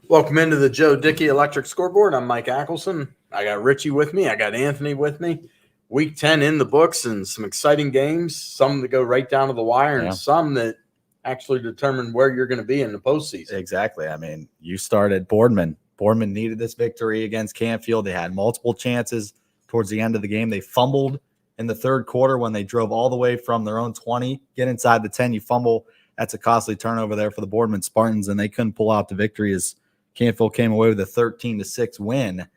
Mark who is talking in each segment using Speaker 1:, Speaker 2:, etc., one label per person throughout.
Speaker 1: Welcome into the Dickey Electrc Scoreboard. I'm Mike Ackelson. I got Richie with me. I got Anthony with me. Week 10 in the books and some exciting games, some that go right down to the wire and some that actually determine where you're going to be in the postseason.
Speaker 2: Exactly. I mean, you started Boardman. Boardman needed this victory against Canfield. They had multiple chances towards the end of the game. They fumbled in the third quarter when they drove all the way from their own 20, get inside the 10, you fumble. That's a costly turnover there for the Boardman Spartans, and they couldn't pull out the victory as Canfield came away with a 13-6 win,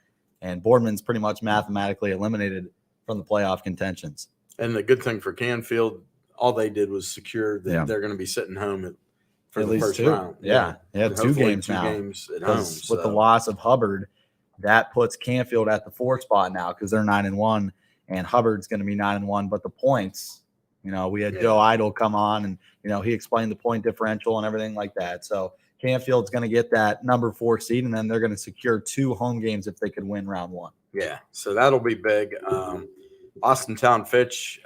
Speaker 2: and Boardman's pretty much mathematically eliminated from the playoff contentions.
Speaker 1: And the good thing for Canfield, all they did was secure that they're going to be sitting home for the first round.
Speaker 2: Yeah, two games now.
Speaker 1: At home.
Speaker 2: With the loss of Hubbard, that puts Canfield at the 4th spot now because they're 9-1, and Hubbard's going to be 9-1. But the points, we had Joe Idle come on, and he explained the point differential and everything like that. So Canfield's going to get that number 4 seed, and then they're going to secure 2 home games if they could win round 1.
Speaker 1: Yeah, so that'll be big. Austintown Fitch,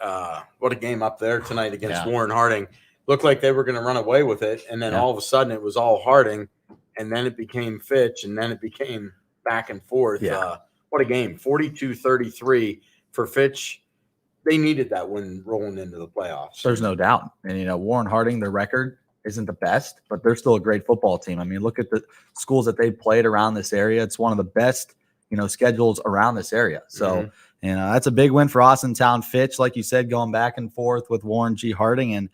Speaker 1: what a game up there tonight against Warren Harding. Looked like they were going to run away with it, and then all of a sudden it was all Harding, and then it became Fitch, and then it became back and forth.
Speaker 2: Yeah.
Speaker 1: What a game, 42-33 for Fitch. They needed that win rolling into the playoffs.
Speaker 2: There's no doubt. And, Warren Harding, their record isn't the best, but they're still a great football team. I mean, look at the schools that they've played around this area. It's one of the best, schedules around this area. So, that's a big win for Austintown Fitch, like you said, going back and forth with Warren G. Harding and,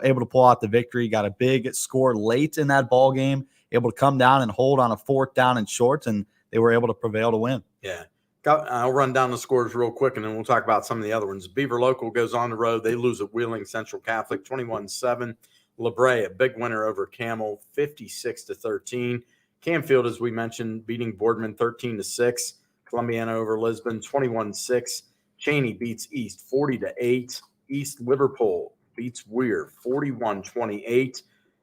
Speaker 2: able to pull out the victory. Got a big score late in that ball game, able to come down and hold on a 4th down and short, and they were able to prevail to win.
Speaker 1: Yeah. I'll run down the scores real quick, and then we'll talk about some of the other ones. Beaver Local goes on the road. They lose at Wheeling Central Catholic 21-7. La Brea, a big winner over Camel, 56-13. Canfield, as we mentioned, beating Boardman 13-6. Columbiana over Lisbon, 21-6. Cheney beats East 40-8. East Liverpool beats Weir 41-28.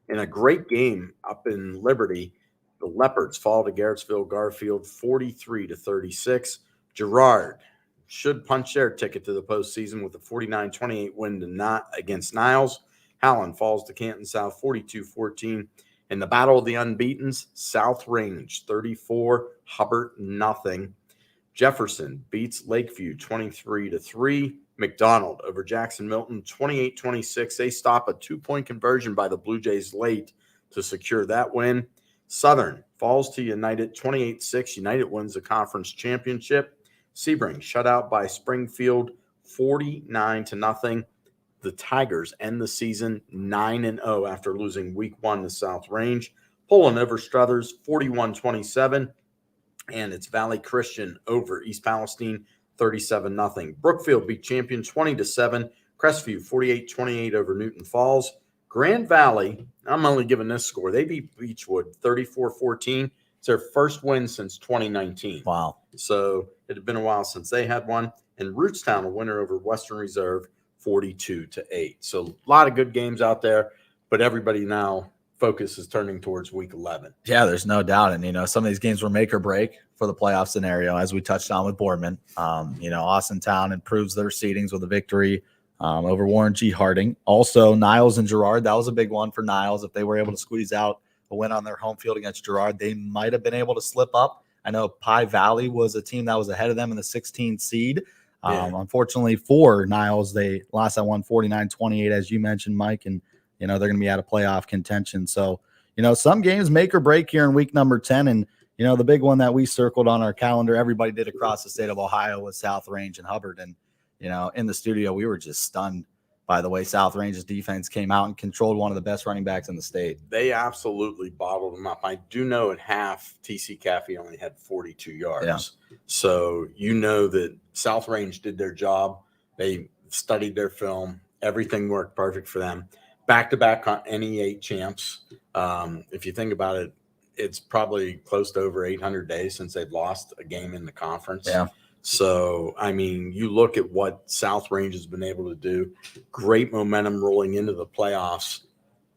Speaker 1: In a great game up in Liberty, the Leopards fall to Garrettsville Garfield 43-36. Girard should punch their ticket to the postseason with a 49-28 win against Niles. Howland falls to Canton South 42-14. In the battle of the unbeatens, South Range 34, Hubbard nothing. Jefferson beats Lakeview 23-3. McDonald over Jackson Milton 28-26. They stop a 2-point conversion by the Blue Jays late to secure that win. Southern falls to United 28-6. United wins the conference championship. Sebring shut out by Springfield 49-0. The Tigers end the season 9-0 after losing week 1 to South Range. Poland over Struthers 41-27. And it's Valley Christian over East Palestine 37-0. Brookfield beat Champion 20-7. Crestview 48-28 over Newton Falls. Grand Valley, I'm only giving this score. They beat Beechwood 34-14. It's their first win since 2019.
Speaker 2: Wow.
Speaker 1: So it had been a while since they had one. And Rootstown, a winner over Western Reserve 42-8. So a lot of good games out there, but everybody now focus is turning towards week 11.
Speaker 2: Yeah, there's no doubt. And, some of these games were make or break for the playoff scenario, as we touched on with Boardman. Austintown improves their seedings with a victory over Warren G. Harding. Also, Niles and Girard, that was a big one for Niles. If they were able to squeeze out a win on their home field against Girard, they might have been able to slip up. I know Pie Valley was a team that was ahead of them in the 16th seed. Unfortunately for Niles, they lost that one 49-28, as you mentioned, Mike, and they're going to be out of playoff contention. So, some games make or break here in week number 10. And, the big one that we circled on our calendar, everybody did across the state of Ohio, was South Range and Hubbard. And, in the studio, we were just stunned by the way South Range's defense came out and controlled one of the best running backs in the state.
Speaker 1: They absolutely bottled them up. I do know at half, TC Caffey only had 42 yards. Yeah. So that South Range did their job. They studied their film. Everything worked perfect for them. Back-to-back NE8 champs. If you think about it, it's probably close to over 800 days since they've lost a game in the conference.
Speaker 2: Yeah.
Speaker 1: So, you look at what South Range has been able to do. Great momentum rolling into the playoffs.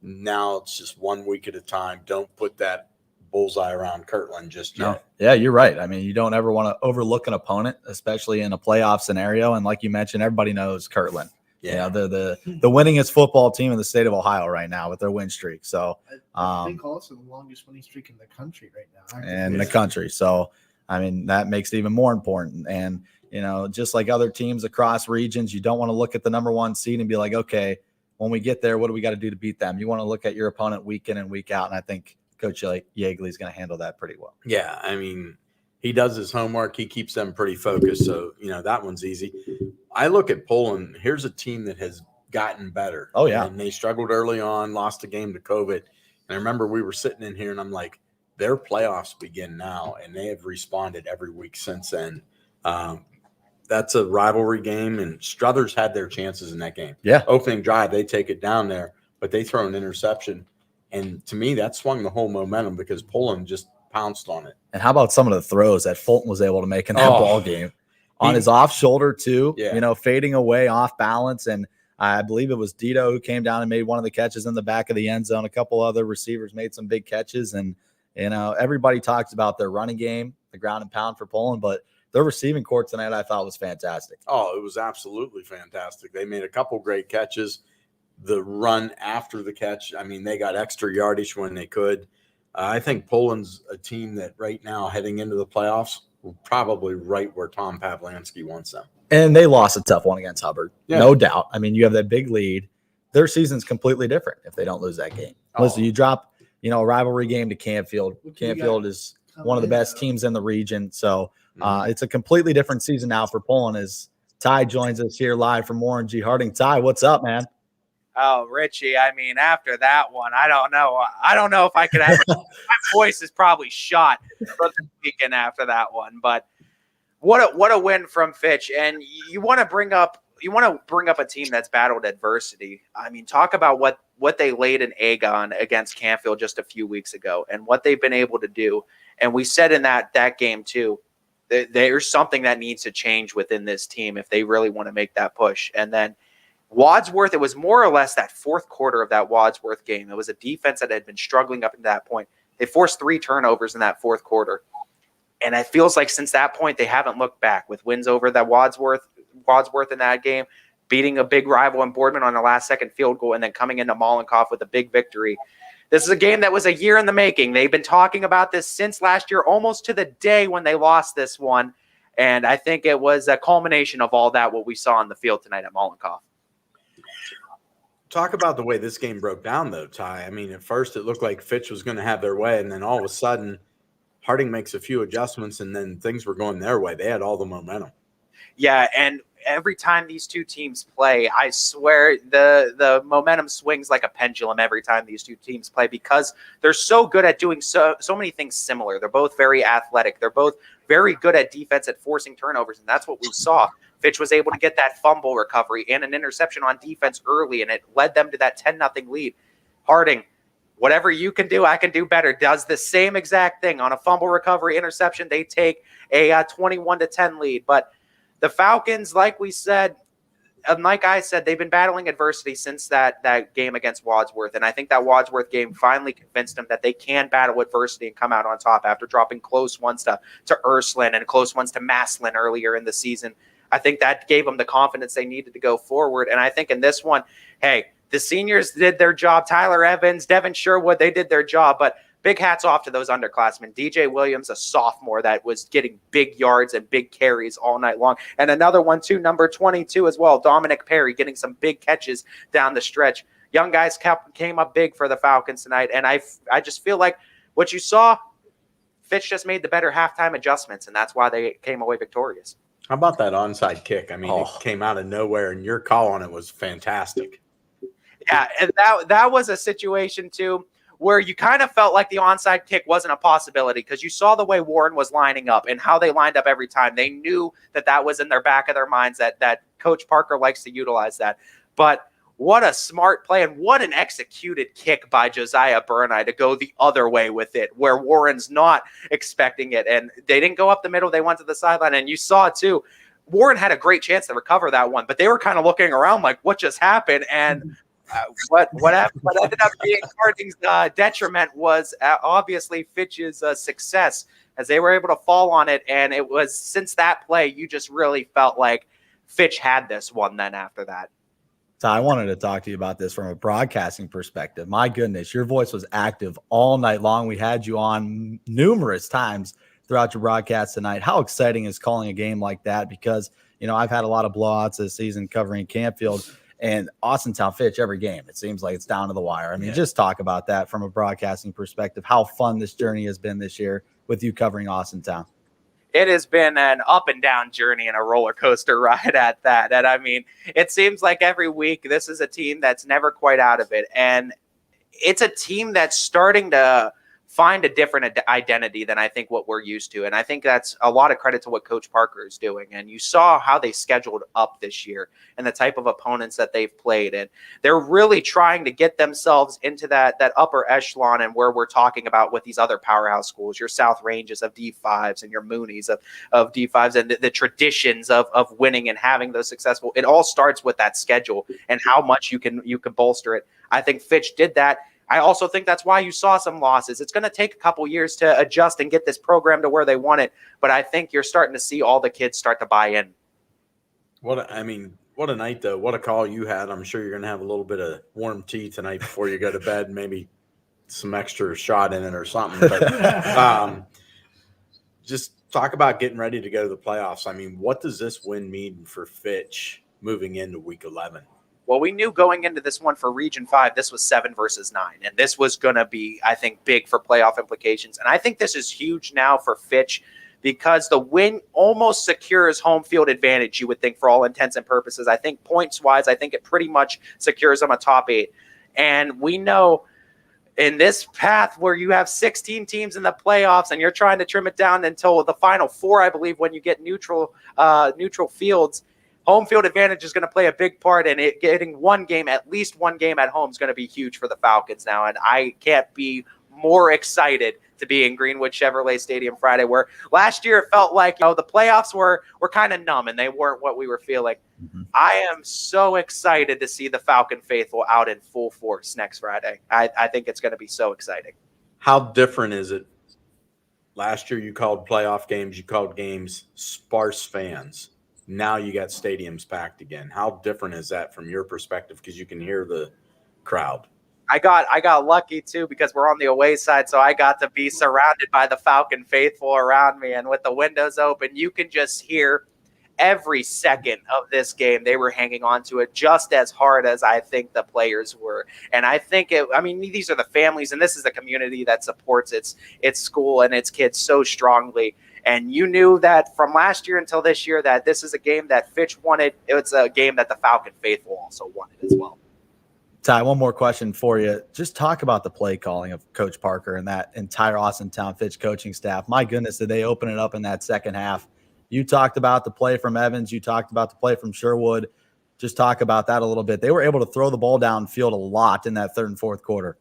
Speaker 1: Now it's just 1 week at a time. Don't put that bullseye around Kirtland just yet.
Speaker 2: No. Yeah, you're right. You don't ever want to overlook an opponent, especially in a playoff scenario. And like you mentioned, everybody knows Kirtland. Yeah, they're the winningest football team in the state of Ohio right now with their win streak. So
Speaker 3: I think also the longest winning streak in the country right now.
Speaker 2: And the country. So I mean, that makes it even more important. And just like other teams across regions, you don't want to look at the number one seed and be like, okay, when we get there, what do we got to do to beat them? You want to look at your opponent week in and week out. And I think Coach Yeagley is going to handle that pretty well.
Speaker 1: Yeah, I mean, he does his homework. He keeps them pretty focused. So, that one's easy. I look at Poland. Here's a team that has gotten better.
Speaker 2: Oh, yeah.
Speaker 1: And they struggled early on, lost a game to COVID. And I remember we were sitting in here and I'm like, their playoffs begin now. And they have responded every week since then. That's a rivalry game, and Struthers had their chances in that game.
Speaker 2: Yeah.
Speaker 1: Opening drive, they take it down there, but they throw an interception. And to me, that swung the whole momentum because Poland just pounced on it.
Speaker 2: And how about some of the throws that Fulton was able to make in that ball game? On his off shoulder, too, fading away off balance. And I believe it was Dito who came down and made one of the catches in the back of the end zone. A couple other receivers made some big catches. And, everybody talks about their running game, the ground and pound for Poland, but their receiving court tonight, I thought, was fantastic.
Speaker 1: Oh, it was absolutely fantastic. They made a couple great catches. The run after the catch, I mean, they got extra yardage when they could. I think Poland's a team that right now, heading into the playoffs, will probably right where Tom Pavlansky wants them.
Speaker 2: And they lost a tough one against Hubbard, no doubt. I mean, you have that big lead. Their season's completely different if they don't lose that game. Listen, you drop, a rivalry game to Canfield. Canfield is one of the best teams in the region. So it's a completely different season now for Poland as Ty joins us here live from Warren G. Harding. Ty, what's up, man?
Speaker 4: Oh, Richie, I mean, after that one, I don't know. I don't know if I could have – my voice is probably shot from the weekend after that one. But what a win from Fitch. And you want to bring up a team that's battled adversity. I mean, talk about what they laid an egg on against Canfield just a few weeks ago and what they've been able to do. And we said in that game too, there's something that needs to change within this team if they really want to make that push. And then Wadsworth, it was more or less that fourth quarter of that Wadsworth game. It was a defense that had been struggling up to that point. They forced 3 turnovers in that fourth quarter. And it feels like since that point, they haven't looked back with wins over that Wadsworth in that game, beating a big rival in Boardman on the last-second field goal, and then coming into Mollenkoff with a big victory. This is a game that was a year in the making. They've been talking about this since last year, almost to the day when they lost this one. And I think it was a culmination of all that, what we saw on the field tonight at Mollenkoff.
Speaker 1: Talk about the way this game broke down, though, Ty. I mean, at first it looked like Fitch was going to have their way, and then all of a sudden Harding makes a few adjustments, and then things were going their way. They had all the momentum.
Speaker 4: Yeah, and every time these two teams play, I swear the momentum swings like a pendulum every time these two teams play because they're so good at doing so many things similar. They're both very athletic. They're both very good at defense, at forcing turnovers, and that's what we saw. Fitch was able to get that fumble recovery and an interception on defense early, and it led them to that 10-0 lead. Harding, whatever you can do, I can do better, does the same exact thing. On a fumble recovery interception, they take a 21-10 lead. But the Falcons, like we said, and like I said, they've been battling adversity since that game against Wadsworth, and I think that Wadsworth game finally convinced them that they can battle adversity and come out on top after dropping close ones to Ursuline and close ones to Maslin earlier in the season. I think that gave them the confidence they needed to go forward. And I think in this one, hey, the seniors did their job. Tyler Evans, Devin Sherwood, they did their job. But big hats off to those underclassmen. DJ Williams, a sophomore that was getting big yards and big carries all night long. And another one, too, number 22 as well, Dominic Perry, getting some big catches down the stretch. Young guys came up big for the Falcons tonight. And I just feel like what you saw, Fitch just made the better halftime adjustments, and that's why they came away victorious.
Speaker 1: How about that onside kick? I mean, it came out of nowhere, and your call on it was fantastic.
Speaker 4: Yeah, and that was a situation, too, where you kind of felt like the onside kick wasn't a possibility because you saw the way Warren was lining up and how they lined up every time. They knew that was in their back of their minds, that Coach Parker likes to utilize that. But what a smart play and what an executed kick by Josiah Burneye to go the other way with it, where Warren's not expecting it. And they didn't go up the middle. They went to the sideline. And you saw, too, Warren had a great chance to recover that one, but they were kind of looking around like, what just happened? And what ended up being Harding's detriment was obviously Fitch's success, as they were able to fall on it. And it was since that play, you just really felt like Fitch had this one then after that.
Speaker 2: So I wanted to talk to you about this from a broadcasting perspective. My goodness, your voice was active all night long. We had you on numerous times throughout your broadcast tonight. How exciting is calling a game like that? Because, I've had a lot of blowouts this season covering Campfield and Austintown Fitch every game. It seems like it's down to the wire. I mean, just talk about that from a broadcasting perspective, how fun this journey has been this year with you covering Austintown.
Speaker 4: It has been an up and down journey and a roller coaster ride at that. And I mean, it seems like every week this is a team that's never quite out of it. And it's a team that's starting to find a different identity than I think what we're used to. And I think that's a lot of credit to what Coach Parker is doing. And you saw how they scheduled up this year and the type of opponents that they've played. And they're really trying to get themselves into that upper echelon and where we're talking about with these other powerhouse schools, your South Ranges of D5s and your Moonies of D5s and the traditions of winning and having those successful. It all starts with that schedule and how much you can bolster it. I think Fitch did that. I also think that's why you saw some losses. It's going to take a couple years to adjust and get this program to where they want it. But I think you're starting to see all the kids start to buy in.
Speaker 1: What a night, though. What a call you had. I'm sure you're going to have a little bit of warm tea tonight before you go to bed, maybe some extra shot in it or something. But just talk about getting ready to go to the playoffs. I mean, what does this win mean for Fitch moving into week 11?
Speaker 4: Well, we knew going into this one for Region 5, this was 7 versus 9. And this was going to be, I think, big for playoff implications. And I think this is huge now for Fitch because the win almost secures home field advantage, you would think, for all intents and purposes. I think points-wise, I think it pretty much secures them a top 8. And we know in this path where you have 16 teams in the playoffs and you're trying to trim it down until the final 4, I believe, when you get neutral fields, home field advantage is going to play a big part in it. Getting at least one game at home is going to be huge for the Falcons now. And I can't be more excited to be in Greenwood Chevrolet Stadium Friday, where last year it felt like, the playoffs were kind of numb and they weren't what we were feeling. Mm-hmm. I am so excited to see the Falcon faithful out in full force next Friday. I think it's going to be so exciting.
Speaker 1: How different is it? Last year you called playoff games, you called games sparse fans. Now you got stadiums packed again. How different is that from your perspective? Because you can hear the crowd.
Speaker 4: I got lucky too because we're on the away side, so I got to be surrounded by the Falcon faithful around me, and with the windows open, you can just hear every second of this game. They were hanging on to it just as hard as I think the players were, and I think these are the families, and this is the community that supports its school and its kids so strongly. And you knew that from last year until this year that this is a game that Fitch wanted. It's a game that the Falcon faithful also wanted as well.
Speaker 2: Ty, one more question for you. Just talk about the play calling of Coach Parker and that entire Austintown Fitch coaching staff. My goodness, did they open it up in that second half? You talked about the play from Evans. You talked about the play from Sherwood. Just talk about that a little bit. They were able to throw the ball downfield a lot in that third and fourth quarter.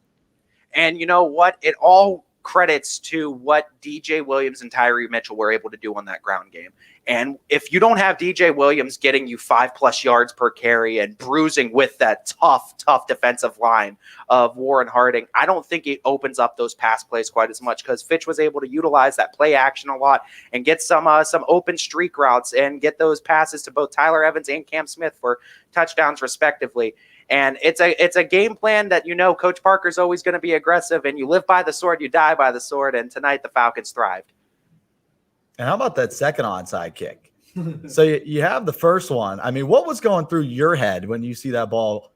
Speaker 4: And you know what? It all credits to what DJ Williams and Tyree Mitchell were able to do on that ground game. And if you don't have DJ Williams getting you 5+ yards per carry and bruising with that tough defensive line of Warren Harding, I don't think it opens up those pass plays quite as much because Fitch was able to utilize that play action a lot and get some open streak routes and get those passes to both Tyler Evans and Cam Smith for touchdowns respectively. And it's a game plan that Coach Parker's always going to be aggressive, and you live by the sword, you die by the sword, and tonight the Falcons thrived.
Speaker 2: And how about that second onside kick? So you have the first one. I mean, what was going through your head when you see that ball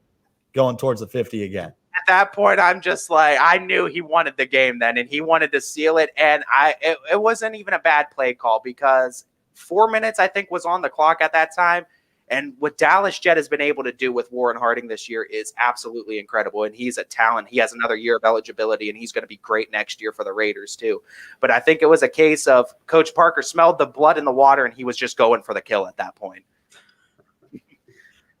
Speaker 2: going towards the 50 again?
Speaker 4: At that point, I'm just like, I knew he wanted the game then, and he wanted to seal it, and it wasn't even a bad play call because 4 minutes, I think, was on the clock at that time. And what Dallas Jett has been able to do with Warren Harding this year is absolutely incredible. And he's a talent. He has another year of eligibility, and he's going to be great next year for the Raiders too. But I think it was a case of Coach Parker smelled the blood in the water, and he was just going for the kill at that point.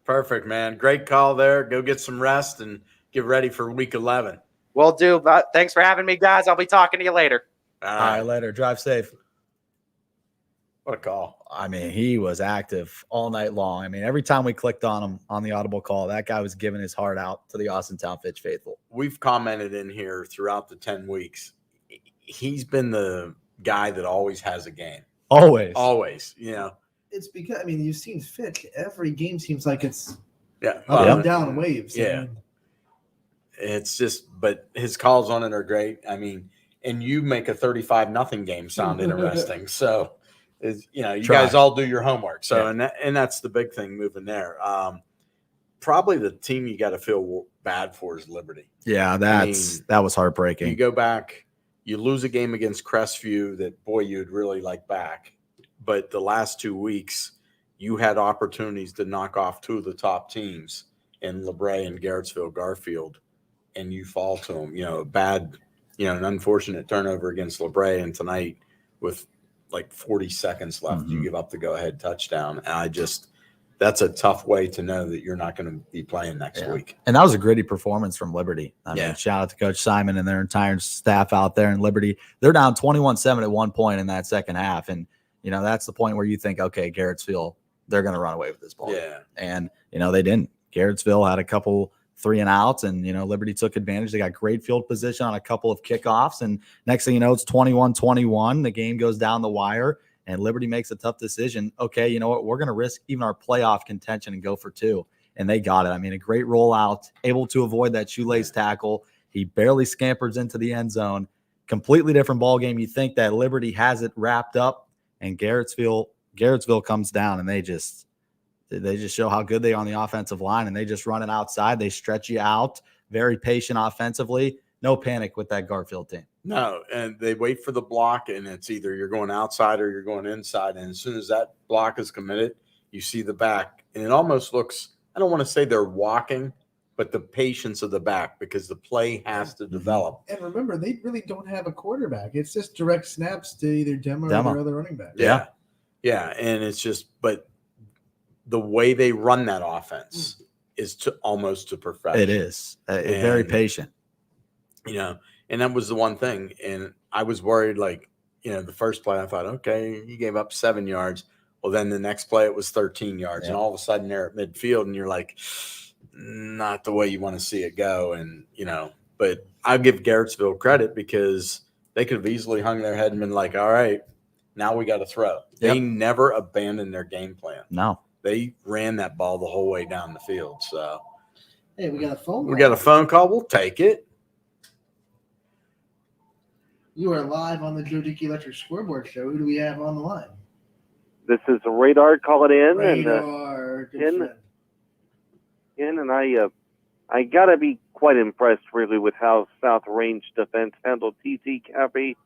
Speaker 1: Perfect, man. Great call there. Go get some rest and get ready for week 11.
Speaker 4: Will do. But thanks for having me, guys. I'll be talking to you later.
Speaker 2: All right, later. Drive safe.
Speaker 1: What a call.
Speaker 2: I mean, he was active all night long. I mean, every time we clicked on him on the audible call, that guy was giving his heart out to the Austintown Fitch faithful.
Speaker 1: We've commented in here throughout the 10 weeks. He's been the guy that always has a game.
Speaker 2: Always.
Speaker 1: Always,
Speaker 3: It's because, you've seen Fitch. Every game seems like it's
Speaker 1: Yeah.
Speaker 3: Up
Speaker 2: Yeah.
Speaker 3: and down waves. I
Speaker 1: Yeah.
Speaker 3: mean,
Speaker 1: It's just, but his calls on it are great. I mean, and you make a 35-0 game sound interesting. So, you
Speaker 2: Try.
Speaker 1: guys all do your homework. So,
Speaker 2: Yeah.
Speaker 1: and that's the big thing moving there. Probably the team you got to feel bad for is Liberty.
Speaker 2: Yeah, that was
Speaker 1: You
Speaker 2: heartbreaking.
Speaker 1: go back, you lose a game against Crestview that, boy, you'd really like back. But the last 2 weeks, you had opportunities to knock off two of the top teams in LeBray and Garrettsville Garfield, and you fall to them. An unfortunate turnover against LeBray, and tonight with like 40 seconds left, you give up the go-ahead touchdown. And that's a tough way to know that you're not going to be playing next week.
Speaker 2: And that was a gritty performance from Liberty. I
Speaker 1: Yeah.
Speaker 2: mean, shout out to Coach Simon and their entire staff out there in Liberty. They're down 21-7 at one point in that second half. And, that's the point where you think, okay, Garrettsville, they're going to run away with this ball.
Speaker 1: Yeah.
Speaker 2: And, they didn't. Garrettsville had a couple 3-and-outs, and, Liberty took advantage. They got great field position on a couple of kickoffs. And next thing you know, it's 21-21. The game goes down the wire. And Liberty makes a tough decision. Okay, you know what? We're going to risk even our playoff contention and go for 2. And they got it. I mean, a great rollout, able to avoid that shoelace tackle. He barely scampers into the end zone. Completely different ball game. You think that Liberty has it wrapped up, and Garrettsville comes down, and they just show how good they are on the offensive line, and they just run it outside. They stretch you out. Very patient offensively. No panic with that Garfield team.
Speaker 1: No, and they wait for the block, and it's either you're going outside or you're going inside. And as soon as that block is committed, you see the back. And it almost looks, I don't want to say they're walking, but the patience of the back, because the play has to develop.
Speaker 3: and remember, they really don't have a quarterback. It's just direct snaps to either Demo or their other running back.
Speaker 1: Yeah. Yeah. And it's just, but the way they run that offense is almost to perfection.
Speaker 2: It is. Very patient.
Speaker 1: And that was the one thing. And I was worried, the first play, I thought, okay, you gave up 7 yards. Well, then the next play, it was 13 yards. And all of a sudden they're at midfield, and you're like, not the way you want to see it go. And, but I'll give Garrettsville credit, because they could have easily hung their head and been like, all right, now we got to throw. They never abandoned their game plan.
Speaker 2: No.
Speaker 1: They ran that ball the whole way down the field. So,
Speaker 3: Hey, we got a phone call.
Speaker 1: we got a phone call. We'll take it.
Speaker 3: You are live on the Dickey Electrc Scoreboard show. Who do we have on the line?
Speaker 5: This is Radar calling in,
Speaker 3: Radar, good
Speaker 5: and
Speaker 3: friend.
Speaker 5: and I gotta be quite impressed really with how South Range defense handled TC Caffey.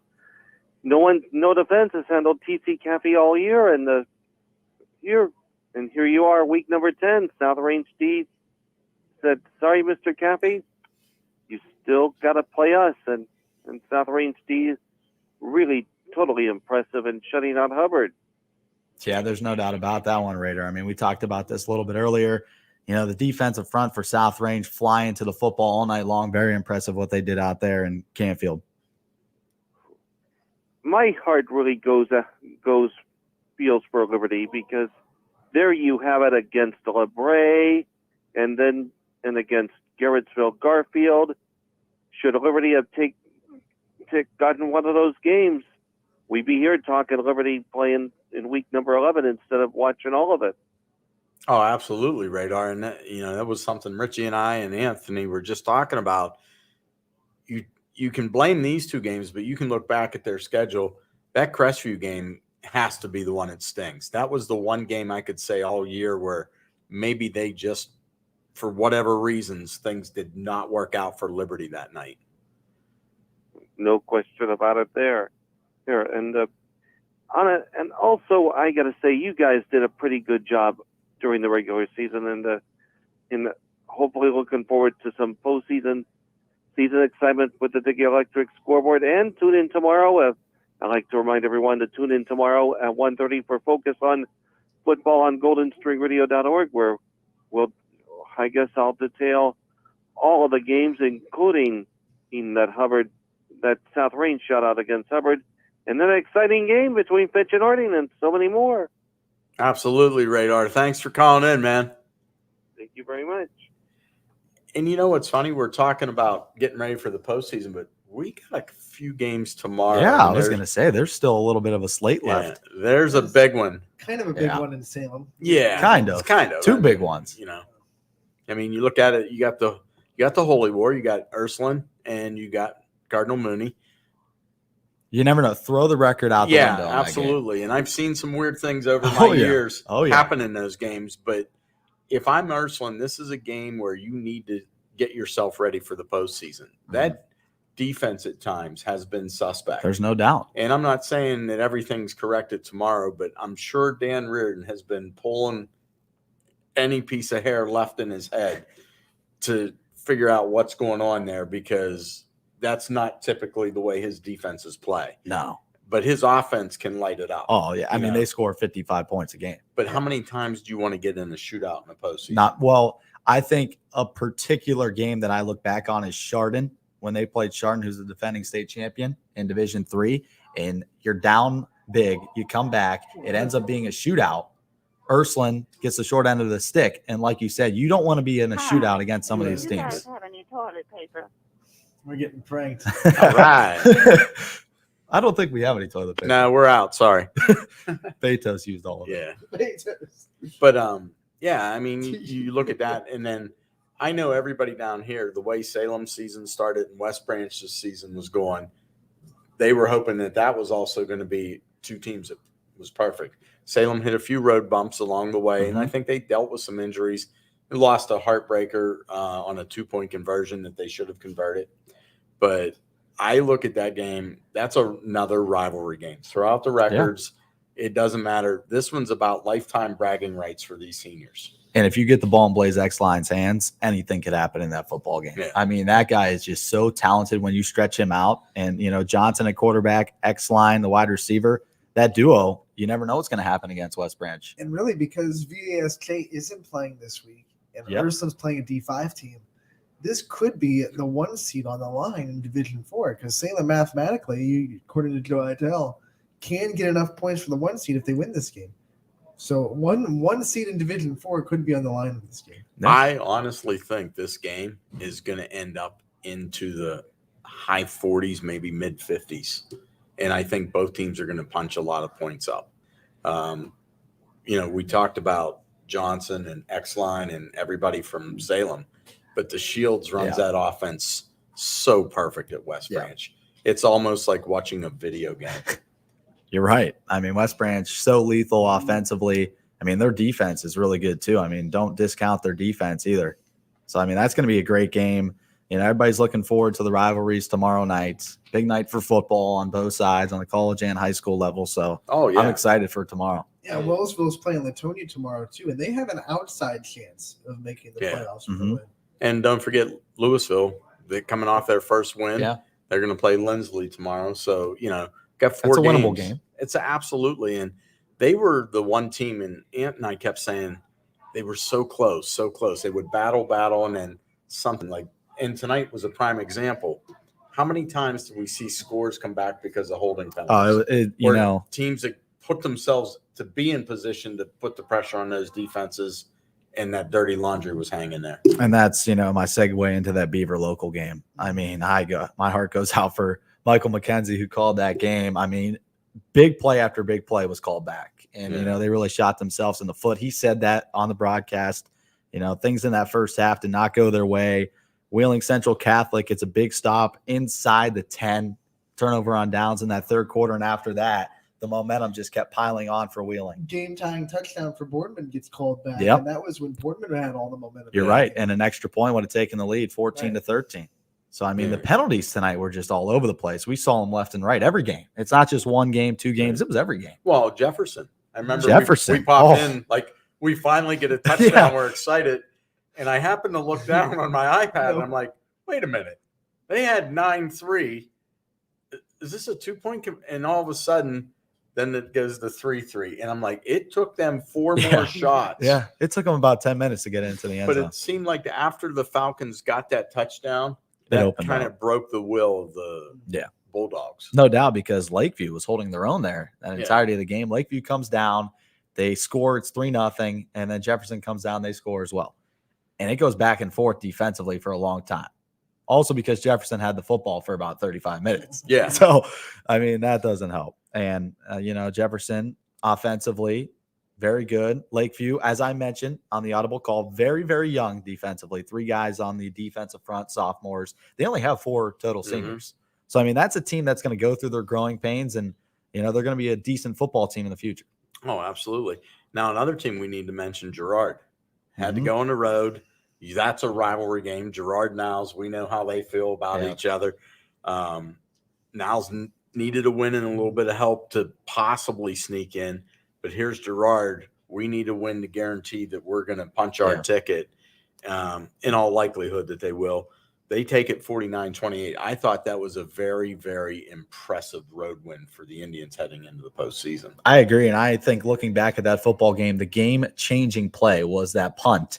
Speaker 5: No defense has handled TC Caffey all year, and here you are, week number 10. South Range D said, "Sorry, Mr. Caffey, you still gotta play us." And South Range D is really totally impressive in shutting out Hubbard.
Speaker 2: Yeah, there's no doubt about that one, Raider. I mean, we talked about this a little bit earlier. The defensive front for South Range flying to the football all night long. Very impressive what they did out there in Canfield.
Speaker 5: My heart really feels for Liberty, because there you have it against LeBray and against Garrettsville Garfield. Should Liberty have gotten one of those games, we'd be here talking Liberty playing in week number 11 instead of watching all of it.
Speaker 1: Oh, absolutely, Radar. And that was something Richie and I and Anthony were just talking about. You can blame these two games, but you can look back at their schedule. That Crestview game has to be the one that stings. That was the one game I could say all year where maybe they just, for whatever reasons, things did not work out for Liberty that night.
Speaker 5: No question about it there. And also I got to say, you guys did a pretty good job during the regular season, and hopefully looking forward to some postseason excitement with the Dickey Electrc Scoreboard. And tune in tomorrow. I'd like to remind everyone to tune in tomorrow at 1:30 for Focus on Football on GoldenStringRadio.org, where I'll detail all of the games, including that South Range shutout against Hubbard, and then an exciting game between Fitch and Harding, and so many more.
Speaker 1: Absolutely, Radar. Thanks for calling in, man.
Speaker 5: Thank you very much.
Speaker 1: And what's funny? We're talking about getting ready for the postseason, but we got a few games tomorrow.
Speaker 2: Yeah, I was going to say, there's still a little bit of a slate left.
Speaker 1: There's a big one.
Speaker 3: Kind of a big one in Salem.
Speaker 1: Yeah.
Speaker 2: Kind of.
Speaker 1: Kind of.
Speaker 2: Two big ones.
Speaker 1: I mean, you look at it, you got the Holy War, you got Ursuline, and you got Cardinal Mooney.
Speaker 2: You never know. Throw the record out the window.
Speaker 1: Yeah, absolutely. And I've seen some weird things over
Speaker 2: Oh,
Speaker 1: my
Speaker 2: yeah.
Speaker 1: years
Speaker 2: Oh, yeah.
Speaker 1: happen in those games. But if I'm Ursuline, this is a game where you need to get yourself ready for the postseason. That defense at times has been suspect.
Speaker 2: There's no doubt.
Speaker 1: And I'm not saying that everything's corrected tomorrow, but I'm sure Dan Reardon has been pulling any piece of hair left in his head to figure out what's going on there, because that's not typically the way his defenses play.
Speaker 2: No.
Speaker 1: But his offense can light it up.
Speaker 2: Oh, yeah. I mean,
Speaker 1: know.
Speaker 2: they score 55 points a game.
Speaker 1: But how many times do you want to get in a shootout in the postseason?
Speaker 2: Not well. I think a particular game that I look back on is Chardon, when they played Chardon, who's the defending state champion in Division III, and you're down big, you come back, it ends up being a shootout. Ursuline gets the short end of the stick, and like you said, you don't want to be in a shootout against some of these
Speaker 6: You guys
Speaker 2: teams.
Speaker 6: have any toilet paper?
Speaker 3: We're getting pranked.
Speaker 1: All right.
Speaker 2: I don't think we have any toilet paper.
Speaker 1: No, we're out. Sorry.
Speaker 2: Betos used all of it.
Speaker 1: Yeah. But yeah, I mean, you look at that, and then I know everybody down here, the way Salem season started and West Branch's season was going, they were hoping that was also going to be two teams that was perfect. Salem hit a few road bumps along the way, and I think they dealt with some injuries. They lost a heartbreaker on a 2-point conversion that they should have converted. But I look at that game, that's another rivalry game. Throughout the records, it doesn't matter. This one's about lifetime bragging rights for these seniors.
Speaker 2: And if you get the ball in Blaze X-Line's hands, anything could happen in that football game.
Speaker 1: Yeah.
Speaker 2: I mean, that guy is just so talented when you stretch him out. And, Johnson at quarterback, X-Line, the wide receiver, that duo, you never know what's going to happen against West Branch.
Speaker 3: And really, because VASK isn't playing this week and Ursuline's playing a D5 team, this could be the 1 seed on the line in Division 4, because Salem mathematically, according to Joe Idell, can get enough points for the 1 seed if they win this game. So one seed in Division 4 could be on the line in this game.
Speaker 1: I honestly think this game is going to end up into the high 40s, maybe mid 50s. And I think both teams are going to punch a lot of points up. We talked about Johnson and X-Line and everybody from Salem, but the Shields runs that offense so perfect at West Branch. It's almost like watching a video game.
Speaker 2: You're right. I mean, West Branch, so lethal offensively. I mean, their defense is really good too. I mean, don't discount their defense either. So, I mean, that's going to be a great game. Everybody's looking forward to the rivalries tomorrow night. Big night for football on both sides, on the college and high school level. So, I'm excited for tomorrow.
Speaker 3: Yeah, Wellsville's playing Latonia tomorrow too, and they have an outside chance of making the playoffs. With the win.
Speaker 1: And don't forget Louisville. They're coming off their first win.
Speaker 2: Yeah.
Speaker 1: They're going to play Lindsley tomorrow. So, got 4
Speaker 2: That's a
Speaker 1: games.
Speaker 2: winnable game.
Speaker 1: It's absolutely. And they were the one team, and Ant and I kept saying they were so close, so close. They would battle, and then something like, and tonight was a prime example. How many times do we see scores come back because of holding penalties? Teams that put themselves to be in position to put the pressure on those defenses, and that dirty laundry was hanging there.
Speaker 2: And that's, my segue into that Beaver local game. I mean, my heart goes out for Michael McKenzie, who called that game. I mean, big play after big play was called back. And, they really shot themselves in the foot. He said that on the broadcast. Things in that first half did not go their way. Wheeling Central Catholic, it's a big stop inside the 10, turnover on downs in that third quarter. And after that, the momentum just kept piling on for Wheeling.
Speaker 3: Game-tying touchdown for Boardman gets called back.
Speaker 2: Yep.
Speaker 3: And that was when Boardman had all the momentum.
Speaker 2: You're right. And an extra point would have taken the lead 14-13. So, I mean, the penalties tonight were just all over the place. We saw them left and right every game. It's not just one game, 2 games. It was every game.
Speaker 1: Well, Jefferson. I remember we popped in, like, we finally get a touchdown. We're excited. And I happened to look down on my iPad, and I'm like, wait a minute. They had 9-3. Is this a 2-point? And all of a sudden, then it goes to 3-3. And I'm like, it took them 4 more shots.
Speaker 2: Yeah, it took them about 10 minutes to get into the end zone.
Speaker 1: But it seemed like after the Falcons got that touchdown, that kind of broke the will of the Bulldogs.
Speaker 2: No doubt, because Lakeview was holding their own there that entirety of the game. Lakeview comes down, they score, it's 3-0, and then Jefferson comes down, they score as well. And it goes back and forth defensively for a long time. Also because Jefferson had the football for about 35 minutes.
Speaker 1: Yeah.
Speaker 2: So, I mean, that doesn't help. And, Jefferson offensively, very good. Lakeview, as I mentioned on the audible call, very, very young defensively. 3 guys on the defensive front, sophomores. They only have 4 total seniors. So, I mean, that's a team that's going to go through their growing pains, and, they're going to be a decent football team in the future.
Speaker 1: Oh, absolutely. Now, another team we need to mention, Girard. Had to go on the road. That's a rivalry game. Girard, Niles, we know how they feel about each other. Niles needed a win and a little bit of help to possibly sneak in. But here's Girard. We need a win to guarantee that we're going to punch our ticket. In all likelihood that they will. They take it 49-28. I thought that was a very, very impressive road win for the Indians heading into the postseason.
Speaker 2: I agree. And I think looking back at that football game, the game-changing play was that punt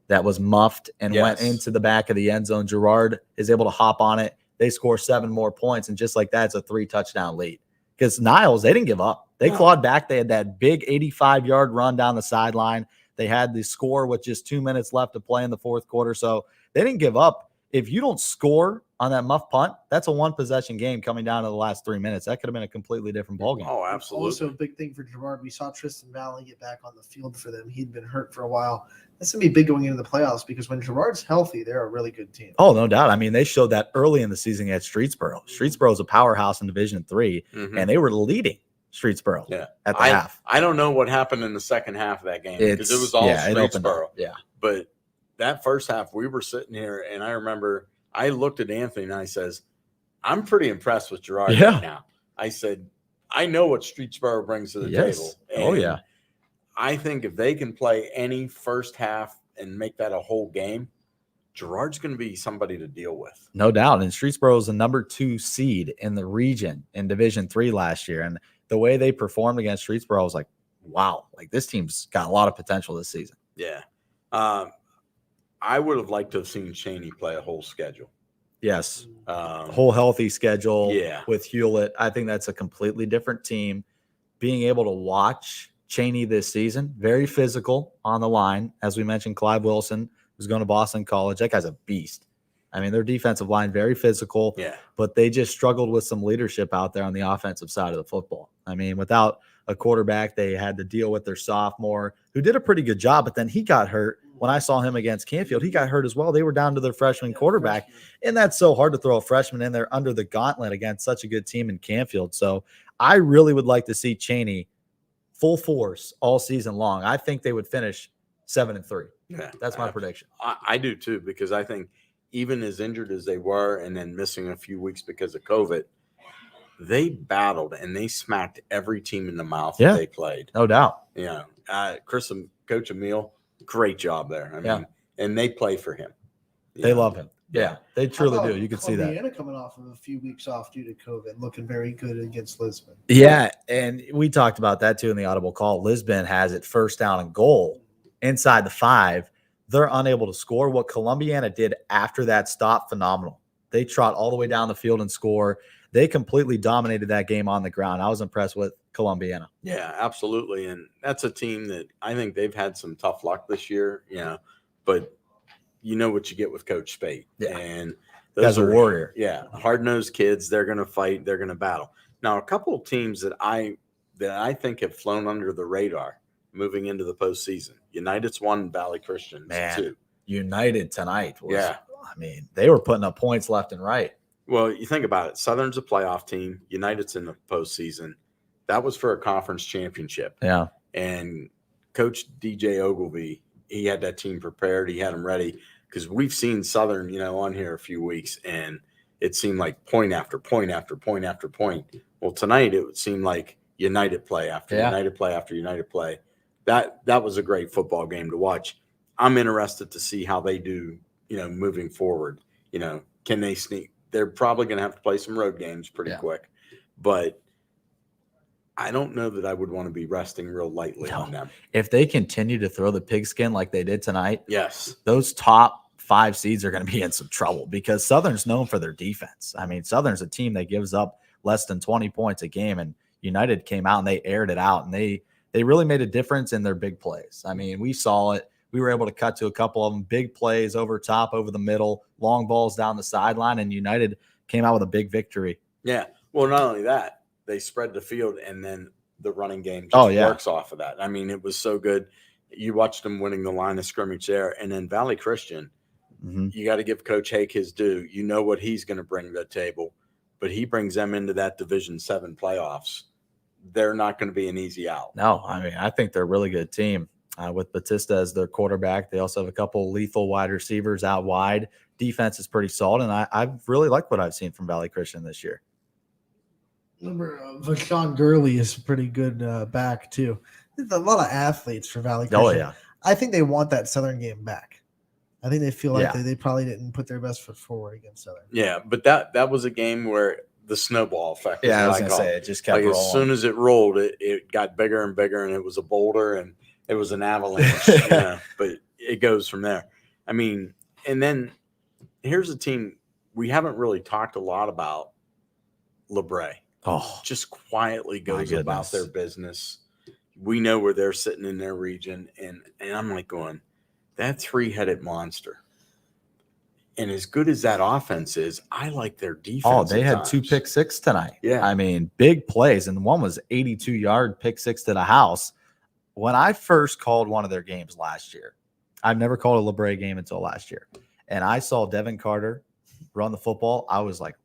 Speaker 2: that was muffed and went into the back of the end zone. Girard is able to hop on it. They score 7 more points. And just like that, it's a 3-touchdown lead. Because Niles, they didn't give up. They clawed back. They had that big 85-yard run down the sideline. They had the score with just 2 minutes left to play in the fourth quarter. So they didn't give up. If you don't score on that muff punt, that's a 1-possession game coming down to the last 3 minutes. That could have been a completely different ballgame.
Speaker 1: Oh, absolutely.
Speaker 3: Also, a big thing for Girard. We saw Tristan Valley get back on the field for them. He'd been hurt for a while. That's going to be big going into the playoffs because when Girard's healthy, they're a really good team.
Speaker 2: Oh, no doubt. I mean, they showed that early in the season at Streetsboro. Streetsboro is a powerhouse in Division III, and they were leading Streetsboro at the half.
Speaker 1: I don't know what happened in the second half of that game because it was all Streetsboro. But that first half, we were sitting here, and I remember I looked at Anthony and I says, I'm pretty impressed with Girard right now. I said, I know what Streetsboro brings to the table. And I think if they can play any first half and make that a whole game, Girard's going to be somebody to deal with.
Speaker 2: No doubt. And Streetsboro is the number 2 seed in the region in Division III last year. And the way they performed against Streetsboro, I was like, wow, like this team's got a lot of potential this season.
Speaker 1: Yeah. I would have liked to have seen Cheney play a whole schedule.
Speaker 2: Yes. Whole healthy schedule with Hewlett. I think that's a completely different team. Being able to watch Cheney this season, very physical on the line. As we mentioned, Clive Wilson, who's going to Boston College. That guy's a beast. I mean, their defensive line, very physical, but they just struggled with some leadership out there on the offensive side of the football. I mean, without a quarterback, they had to deal with their sophomore, who did a pretty good job, but then he got hurt. When I saw him against Canfield, he got hurt as well. They were down to their freshman quarterback, and that's so hard to throw a freshman in there under the gauntlet against such a good team in Canfield. So I really would like to see Cheney full force all season long. I think they would finish 7-3.
Speaker 1: Yeah,
Speaker 2: that's my prediction.
Speaker 1: I do too, because I think even as injured as they were and then missing a few weeks because of COVID, they battled and they smacked every team in the mouth that they played.
Speaker 2: No doubt.
Speaker 1: Yeah. Coach Emile, great job there. I mean, and they play for him.
Speaker 2: They love him. Yeah, they truly do. You can see that.
Speaker 3: Columbiana coming off of a few weeks off due to COVID, looking very good against Lisbon.
Speaker 2: Yeah, and we talked about that too in the audible call. Lisbon has it first down and goal inside the 5. They're unable to score. What Columbiana did after that stop, phenomenal. They trot all the way down the field and score. They completely dominated that game on the ground. I was impressed with Columbiana.
Speaker 1: Yeah, absolutely. And that's a team that I think they've had some tough luck this year, but you know what you get with Coach Spate.
Speaker 2: Yeah.
Speaker 1: And
Speaker 2: those are a warrior.
Speaker 1: Yeah, hard-nosed kids. They're going to fight. They're going to battle. Now, a couple of teams that I think have flown under the radar moving into the postseason. United's 1, Valley Christian's 2.
Speaker 2: United tonight was, I mean, they were putting up points left and right.
Speaker 1: Well, you think about it. Southern's a playoff team. United's in the postseason. That was for a conference championship.
Speaker 2: Yeah.
Speaker 1: And Coach DJ Ogilvy, he had that team prepared. He had them ready because we've seen Southern, on here a few weeks, and it seemed like point after point after point after point. Well, tonight it would seem like United play after United play after United play. That was a great football game to watch. I'm interested to see how they do, moving forward. Can they sneak? They're probably going to have to play some road games pretty quick, but I don't know that I would want to be resting real lightly on them.
Speaker 2: If they continue to throw the pigskin like they did tonight, those top 5 seeds are going to be in some trouble because Southern's known for their defense. I mean, Southern's a team that gives up less than 20 points a game, and United came out and they aired it out, and they really made a difference in their big plays. I mean, we saw it. We were able to cut to a couple of them, big plays over top, over the middle, long balls down the sideline, and United came out with a big victory.
Speaker 1: Yeah. Well, not only that, they spread the field, and then the running game just works off of that. I mean, it was so good. You watched them winning the line of scrimmage there. And then Valley Christian, you got to give Coach Hake his due. You know what he's going to bring to the table, but he brings them into that Division 7 playoffs. They're not going to be an easy out.
Speaker 2: No, I mean, I think they're a really good team with Batista as their quarterback. They also have a couple lethal wide receivers out wide. Defense is pretty solid, and I've really liked what I've seen from Valley Christian this year.
Speaker 3: Remember, Vashawn Gurley is a pretty good back, too. There's a lot of athletes for Valley Christian.
Speaker 2: Oh, yeah.
Speaker 3: I think they want that Southern game back. I think they feel like they probably didn't put their best foot forward against Southern.
Speaker 1: Yeah, but that was a game where the snowball effect.
Speaker 2: Yeah, I was going to say, it just kept rolling.
Speaker 1: As soon as it rolled, it got bigger and bigger, and it was a boulder, and it was an avalanche. But it goes from there. I mean, and then here's a team we haven't really talked a lot about, LeBray.
Speaker 2: Oh,
Speaker 1: just quietly goes about their business. We know where they're sitting in their region, and I'm like going, that three-headed monster. And as good as that offense is, I like their defense.
Speaker 2: Oh, they had 2 pick six tonight.
Speaker 1: Yeah.
Speaker 2: I mean, big plays, and one was 82-yard pick six to the house. When I first called one of their games last year, I've never called a LeBray game until last year, and I saw Devin Carter run the football. I was like,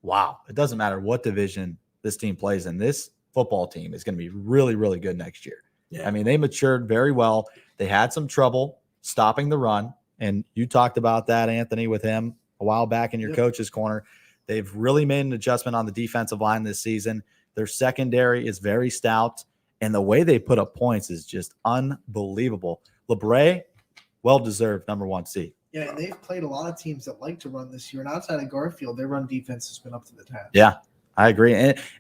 Speaker 2: wow, it doesn't matter what division this team plays in. This football team is going to be really, really good next year. Yeah. I mean, they matured very well. They had some trouble stopping the run, and you talked about that, Anthony, with him a while back in your coach's corner. They've really made an adjustment on the defensive line this season. Their secondary is very stout, and the way they put up points is just unbelievable. LeBray, well-deserved number 1 seed.
Speaker 3: Yeah, and they've played a lot of teams that like to run this year, and outside of Garfield, their run defense has been up to the task.
Speaker 2: Yeah, I agree.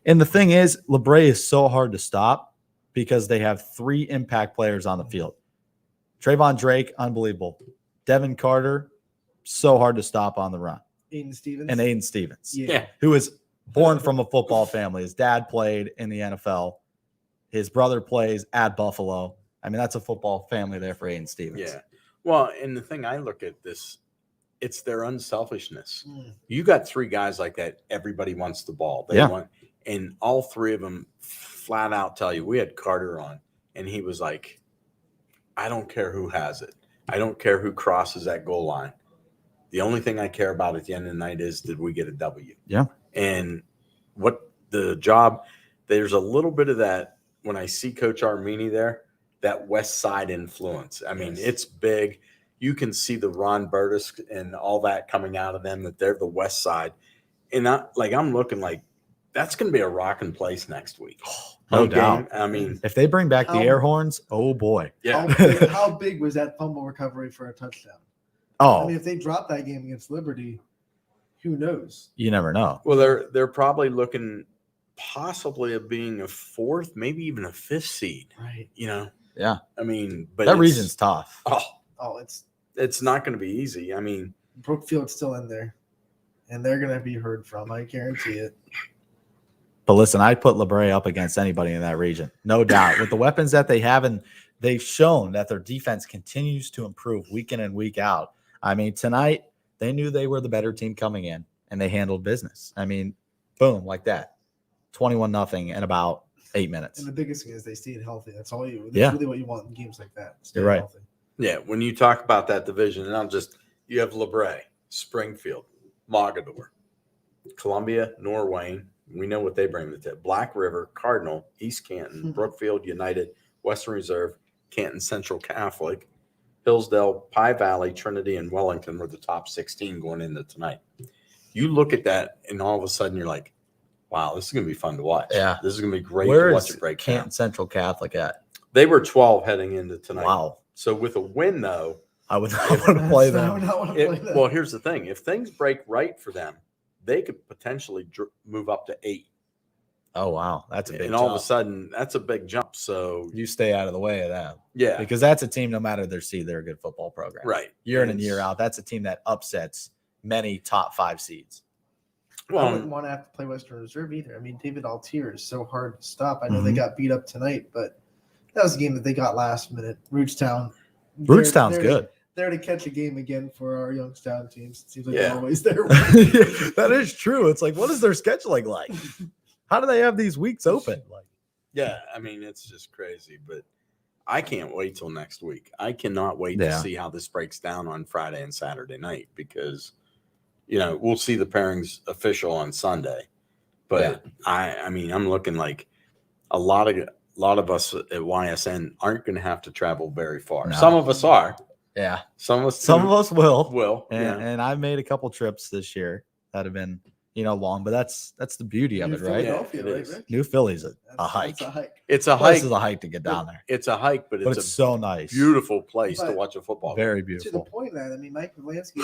Speaker 2: And the thing is, LeBray is so hard to stop because they have 3 impact players on the field. Trayvon Drake, unbelievable. Devin Carter, so hard to stop on the run.
Speaker 3: Aiden Stevens.
Speaker 2: And Aiden Stevens, who is born from a football family. His dad played in the NFL. His brother plays at Buffalo. I mean, that's a football family there for Aiden Stevens.
Speaker 1: Yeah. Well, and the thing I look at this, it's their unselfishness. You got 3 guys like that. Everybody wants the ball. They want, and all 3 of them flat out tell you, we had Carter on, and he was like, I don't care who has it. I don't care who crosses that goal line. The only thing I care about at the end of the night is, did we get a W?
Speaker 2: Yeah.
Speaker 1: And what the job, there's a little bit of that when I see Coach Armini there, that West Side influence. I mean, it's big. You can see the Ron Burtis and all that coming out of them, that they're the West Side. And I'm looking like that's going to be a rocking place next week.
Speaker 2: No doubt.
Speaker 1: I mean,
Speaker 2: if they bring back the air horns, oh boy.
Speaker 1: Yeah.
Speaker 3: How big was that fumble recovery for a touchdown?
Speaker 2: Oh,
Speaker 3: I mean, if they drop that game against Liberty, who knows?
Speaker 2: You never know.
Speaker 1: Well, they're probably looking possibly of being a 4th, maybe even a 5th seed.
Speaker 3: Right.
Speaker 2: Yeah.
Speaker 1: I mean, but
Speaker 2: that region's tough.
Speaker 3: Oh,
Speaker 1: it's not going to be easy. I mean,
Speaker 3: Brookfield's still in there, and they're going to be heard from. I guarantee it.
Speaker 2: But listen, I put LeBray up against anybody in that region, no doubt. With the weapons that they have, and they've shown that their defense continues to improve week in and week out. I mean, tonight they knew they were the better team coming in, and they handled business. I mean, boom, like that, 21-0 in about 8 minutes.
Speaker 3: And the biggest thing is they stayed healthy. That's all you. That's really what you want in games like that. Stay
Speaker 2: You're right.
Speaker 3: healthy.
Speaker 1: yeah, when you talk about that division, and you have LeBray, Springfield, Mogador, Columbia, Norwayne. We know what they bring to the table. Black River, Cardinal, East Canton, Brookfield United, Western Reserve, Canton Central Catholic, Hillsdale, Pie Valley, Trinity, and Wellington were the top 16 going into tonight. You look at that, and all of a sudden you're like, wow, this is going to be fun to watch.
Speaker 2: Yeah.
Speaker 1: This is going to be great
Speaker 2: Where
Speaker 1: to watch
Speaker 2: is
Speaker 1: it break
Speaker 2: Canton
Speaker 1: down.
Speaker 2: Central Catholic at?
Speaker 1: They were 12 heading into tonight.
Speaker 2: Wow.
Speaker 1: So with a win, though,
Speaker 2: I would not want to play them.
Speaker 1: well, here's the thing. If things break right for them, they could potentially move up to 8.
Speaker 2: Oh, wow. That's a big
Speaker 1: And
Speaker 2: jump.
Speaker 1: all of a sudden, that's a big jump. So,
Speaker 2: You stay out of the way of that.
Speaker 1: yeah.
Speaker 2: Because that's a team, no matter their seed, they're a good football program.
Speaker 1: Right.
Speaker 2: Year in and year out. That's a team that upsets many top 5 seeds.
Speaker 3: I
Speaker 1: Well,
Speaker 3: wouldn't want to have to play Western Reserve either. I mean, David Altier is so hard to stop. I know they got beat up tonight, but that was a game that they got last minute. Rootstown.
Speaker 2: Rootstown's good.
Speaker 3: There to catch a game again for our Youngstown teams. It seems like
Speaker 1: Yeah.
Speaker 3: they're always there.
Speaker 2: That is true. It's like, what is their scheduling like? How do they have these weeks open? Like,
Speaker 1: Yeah, I mean, it's just crazy, but I can't wait till next week. I cannot wait to
Speaker 2: Yeah.
Speaker 1: see how this breaks down on Friday and Saturday night because, we'll see the pairings official on Sunday. But I mean, I'm looking like a lot of us at YSN aren't going to have to travel very far.
Speaker 2: No.
Speaker 1: Some of us are.
Speaker 2: Yeah.
Speaker 1: Some of
Speaker 2: us will.
Speaker 1: will.
Speaker 2: And I've made a couple trips this year that have been, long, but that's the beauty of
Speaker 3: New
Speaker 2: it, right?
Speaker 3: Philadelphia,
Speaker 1: Yeah, it
Speaker 3: right,
Speaker 1: is.
Speaker 3: Rick?
Speaker 2: New Philly's a
Speaker 3: That's
Speaker 2: hike.
Speaker 3: a hike.
Speaker 1: It's a
Speaker 2: Well,
Speaker 1: hike.
Speaker 2: this is a hike to get down there,
Speaker 1: It's a hike, but
Speaker 2: but
Speaker 1: it's
Speaker 2: it's
Speaker 1: a
Speaker 2: so nice.
Speaker 1: beautiful place to
Speaker 3: But
Speaker 1: watch a football.
Speaker 2: Very
Speaker 3: To the
Speaker 2: beautiful.
Speaker 3: point that, I mean, Mike Polanski,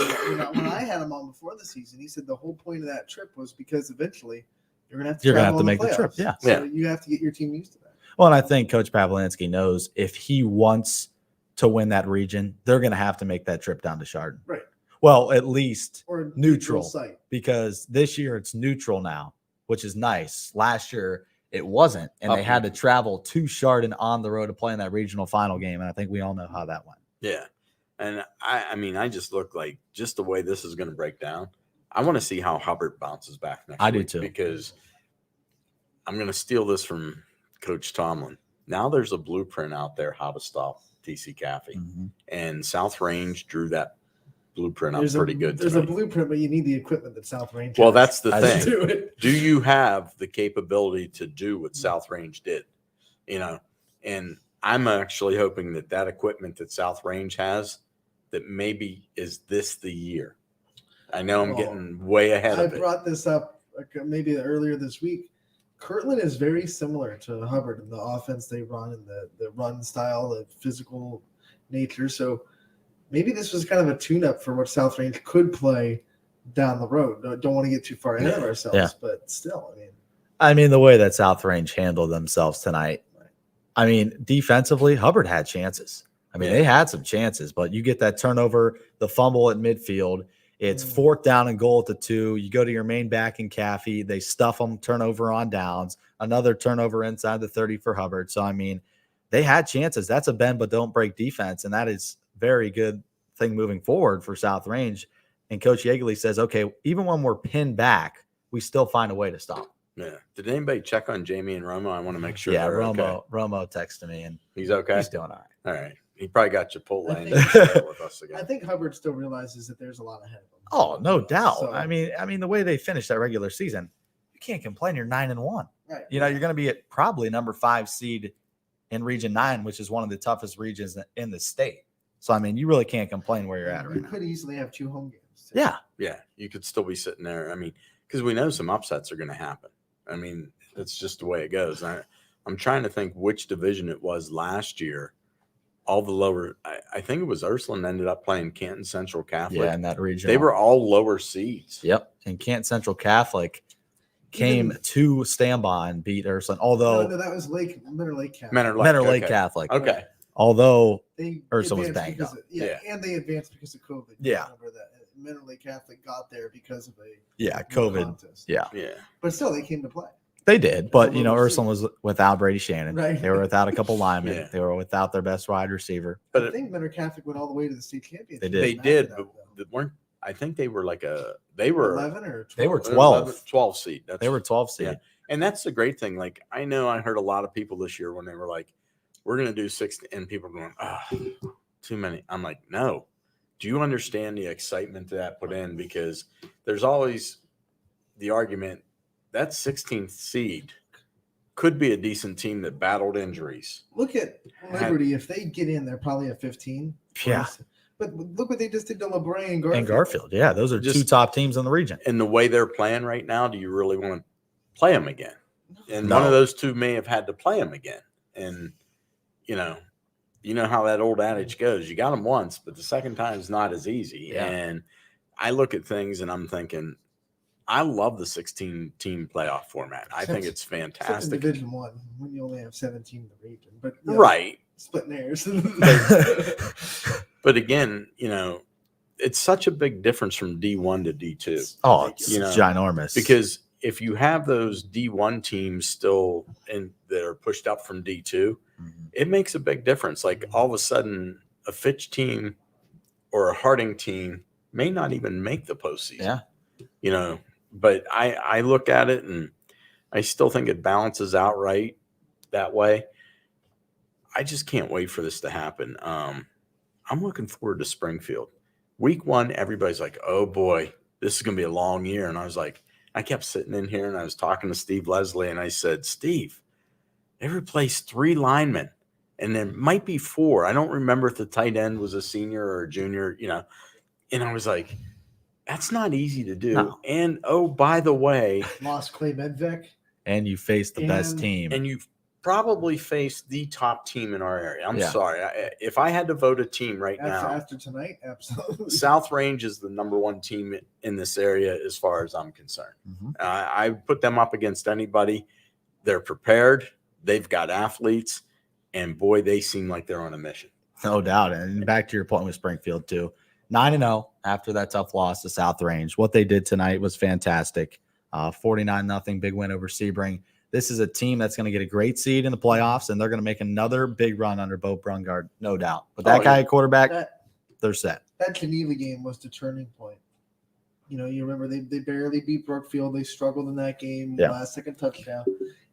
Speaker 3: when I had him on before the season, he said the whole point of that trip was because eventually you're going to have to
Speaker 2: You're gonna
Speaker 3: travel
Speaker 2: have to
Speaker 3: in
Speaker 2: make the trip,
Speaker 3: playoffs.
Speaker 2: yeah.
Speaker 3: So
Speaker 1: Yeah.
Speaker 3: you have to get your team used to that.
Speaker 2: Well, and I think Coach Pavlansky knows if he wants to win that region, they're going to have to make that trip down to Chardon.
Speaker 3: Right.
Speaker 2: Well, at least
Speaker 3: Or a
Speaker 2: Neutral.
Speaker 3: site.
Speaker 2: because this year it's neutral now, which is nice. Last year it wasn't, and they had to travel to Chardon on the road to play in that regional final game. And I think we all know how that went.
Speaker 1: Yeah. And I mean, I just look like just the way this is going to break down. I want to see how Hubbard bounces back next
Speaker 2: I do
Speaker 1: week
Speaker 2: too.
Speaker 1: because I'm going to steal this from Coach Tomlin. Now there's a blueprint out there how to stop TC Caffey.
Speaker 2: Mhm.
Speaker 1: And South Range drew that blueprint up
Speaker 3: There's
Speaker 1: pretty good
Speaker 3: There's
Speaker 1: tonight.
Speaker 3: a blueprint, but you need the equipment that South Range
Speaker 1: Well,
Speaker 3: has
Speaker 1: that's the
Speaker 2: I
Speaker 1: thing.
Speaker 3: to do it.
Speaker 1: Do you have the capability to do what South Range did? And I'm actually hoping that equipment that South Range has, that maybe is this the year. I know I'm
Speaker 3: Well,
Speaker 1: getting way ahead
Speaker 3: I
Speaker 1: of it.
Speaker 3: brought this up maybe earlier this week. Kirtland is very similar to Hubbard in the offense they run and the run style, the physical nature. So maybe this was kind of a tune-up for what South Range could play down the road. Don't want to get too far ahead of ourselves,
Speaker 2: Yeah.
Speaker 3: but still,
Speaker 2: I mean, the way that South Range handled themselves tonight, I mean, defensively, Hubbard had chances. I mean, they had some chances, but you get that turnover, the fumble at midfield. It's fourth down and goal at the 2. You go to your main back in Caffey. They stuff them, turnover on downs, another turnover inside the 30 for Hubbard. So, I mean, they had chances. That's a bend but don't break defense, and that is very good thing moving forward for South Range. And Coach Yeagley says, okay, even when we're pinned back, we still find a way to stop.
Speaker 1: Yeah. Did anybody check on Jamie and Romo? I want to make sure.
Speaker 2: Yeah,
Speaker 1: they're okay.
Speaker 2: Romo texted me, and
Speaker 1: He's okay.
Speaker 2: he's doing all right.
Speaker 1: All right. He probably got Chipotle
Speaker 3: I
Speaker 1: and
Speaker 3: think-
Speaker 1: he's there with us
Speaker 3: I
Speaker 1: again.
Speaker 3: think Hubbard still realizes that there's a lot ahead of him.
Speaker 2: Oh, no doubt.
Speaker 3: So-
Speaker 2: I mean, the way they finished that regular season, you can't complain. You're 9-1.
Speaker 3: Right.
Speaker 2: You're going to be at probably number 5 seed in Region 9, which is one of the toughest regions in the state. So, I mean, you really can't complain where you're at right
Speaker 3: You
Speaker 2: now.
Speaker 3: could easily have 2 home games. too.
Speaker 2: Yeah.
Speaker 1: Yeah. You could still be sitting there. I mean, because we know some upsets are going to happen. I mean, it's just the way it goes. I'm trying to think which division it was last year. All the lower, I think it was Ursuline ended up playing Canton Central Catholic.
Speaker 2: Yeah, in that region.
Speaker 1: They were all lower seeds.
Speaker 2: Yep. And Canton Central Catholic came
Speaker 3: Even-
Speaker 2: to Stambah and beat Ursuline.
Speaker 3: No,
Speaker 2: Although
Speaker 3: that was Menor Lake Catholic.
Speaker 2: Menor Lake
Speaker 1: okay.
Speaker 2: Catholic.
Speaker 1: Okay.
Speaker 2: Although
Speaker 3: They
Speaker 2: Ursuline was
Speaker 3: advanced
Speaker 2: banged
Speaker 3: because
Speaker 2: up.
Speaker 3: and they advanced because of COVID.
Speaker 2: Yeah.
Speaker 3: Remember that Menor Lake Catholic got there because of a
Speaker 2: yeah,
Speaker 3: no
Speaker 2: COVID.
Speaker 3: contest.
Speaker 2: Yeah.
Speaker 1: Yeah.
Speaker 3: But still, they came to play.
Speaker 2: They did, but
Speaker 3: a little
Speaker 2: Ursuline was without Brady Shannon.
Speaker 3: Right.
Speaker 2: They were without a couple linemen.
Speaker 1: Yeah.
Speaker 2: They were without their best wide receiver.
Speaker 1: But
Speaker 3: I think Menor Catholic went all the way to the state championship.
Speaker 2: They did.
Speaker 1: they
Speaker 3: after
Speaker 1: did,
Speaker 3: that,
Speaker 1: but
Speaker 3: though.
Speaker 1: they weren't. I think they were they were
Speaker 3: 11 or 12.
Speaker 2: They were
Speaker 1: 12. 12 seed. That's,
Speaker 2: They were 12 seed.
Speaker 1: Yeah. And that's the great thing. Like, I know I heard a lot of people this year when they were like, we're going to do 6, and people were going, too many. I'm like, no. Do you understand the excitement that put in? Because there's always the argument that 16th seed could be a decent team that battled injuries.
Speaker 3: Look at Liberty. If they get in, they're probably at 15.
Speaker 2: Yeah.
Speaker 3: But look what they just did to LeBray and Garfield.
Speaker 2: And Garfield. Yeah, those are
Speaker 1: Just-
Speaker 2: 2 top teams in the region.
Speaker 1: And the way they're playing right now, do you really want to play them again? And
Speaker 2: No.
Speaker 1: one of those 2 may have had to play them again. And, you know how that old adage goes. You got them once, but the second time is not as easy.
Speaker 2: Yeah.
Speaker 1: And I look at things and I'm thinking, I love the 16-team playoff format. I think it's
Speaker 3: Except in
Speaker 1: fantastic.
Speaker 3: Division 1, when you only have 17 in the region. But
Speaker 1: Right.
Speaker 3: splitting hairs.
Speaker 1: But again, it's such a big difference from D1 to D2.
Speaker 2: Oh, it's
Speaker 1: You know,
Speaker 2: ginormous.
Speaker 1: Because if you have those D1 teams still that are pushed up from D2,
Speaker 2: Mhm.
Speaker 1: it makes a big difference. Like all of a sudden, a Fitch team or a Harding team may not even make the postseason.
Speaker 2: Yeah.
Speaker 1: But I look at it and I still think it balances out right. that way. I just can't wait for this to happen. I'm looking forward to Springfield. Week 1, everybody's like, oh boy, this is going to be a long year. And I was like, I kept sitting in here and I was talking to Steve Leslie and I said, Steve, they replaced 3 linemen and there might be 4. I don't remember if the tight end was a senior or a junior, and I was like, that's not easy to do.
Speaker 2: No.
Speaker 1: And oh, by the way,
Speaker 3: Lost Clay Medvec.
Speaker 2: And you face the best team.
Speaker 1: and you've probably faced the top team in our area. I'm
Speaker 2: Yeah.
Speaker 1: sorry. If I had to vote a team right now,
Speaker 3: After tonight, absolutely.
Speaker 1: South Range is the number 1 team in this area as far as I'm concerned.
Speaker 2: Mhm.
Speaker 1: I put them up against anybody. They're prepared. They've got athletes. And boy, they seem like they're on a mission.
Speaker 2: No doubt. And back to your point with Springfield, too. 9-0 after that tough loss to South Range. What they did tonight was fantastic. 49-0 big win over Sebring. This is a team that's going to get a great seed in the playoffs, and they're going to make another big run under Bo Brungard, no doubt. But that guy at quarterback, they're set.
Speaker 3: That Geneva game was the turning point. You remember they barely beat Brookfield. They struggled in that game, last second touchdown.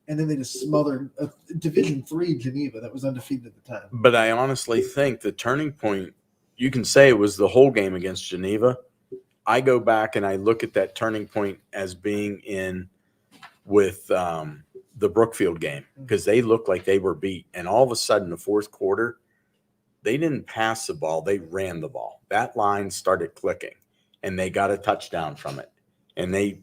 Speaker 3: And then they just smothered a Division III Geneva that was undefeated at the time.
Speaker 1: But I honestly think the turning point, you can say it was the whole game against Geneva. I go back and I look at that turning point as being in with the Brookfield game because they looked like they were beat. And all of a sudden, the fourth quarter, they didn't pass the ball. They ran the ball. That line started clicking, and they got a touchdown from it. And they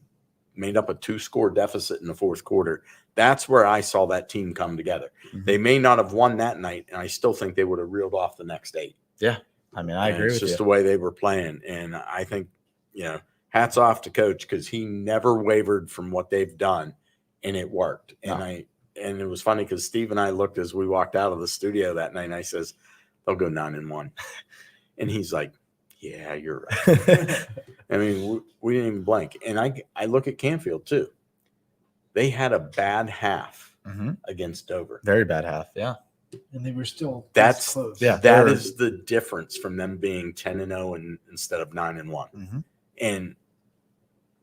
Speaker 1: made up a 2-score deficit in the fourth quarter. That's where I saw that team come together.
Speaker 2: Mhm.
Speaker 1: They may not have won that night, and I still think they would have reeled off the next 8.
Speaker 2: Yeah. I mean, I agree with
Speaker 1: It's just
Speaker 2: you.
Speaker 1: the way they were playing. And I think, hats off to Coach because he never wavered from what they've done, and it worked.
Speaker 2: No.
Speaker 1: And it was funny because Steve and I looked as we walked out of the studio that night, and I says, they'll go 9-1. And he's like, yeah, you're right. I mean, we didn't even blink. And I look at Canfield too. They had a bad half
Speaker 2: Mhm.
Speaker 1: against Dover.
Speaker 2: Very bad half. Yeah.
Speaker 3: And they were still
Speaker 1: That's
Speaker 3: close.
Speaker 2: Yeah.
Speaker 1: That
Speaker 2: they're-
Speaker 1: is the difference from them being 10-0 and instead of 9-1.
Speaker 2: Mhm.
Speaker 1: And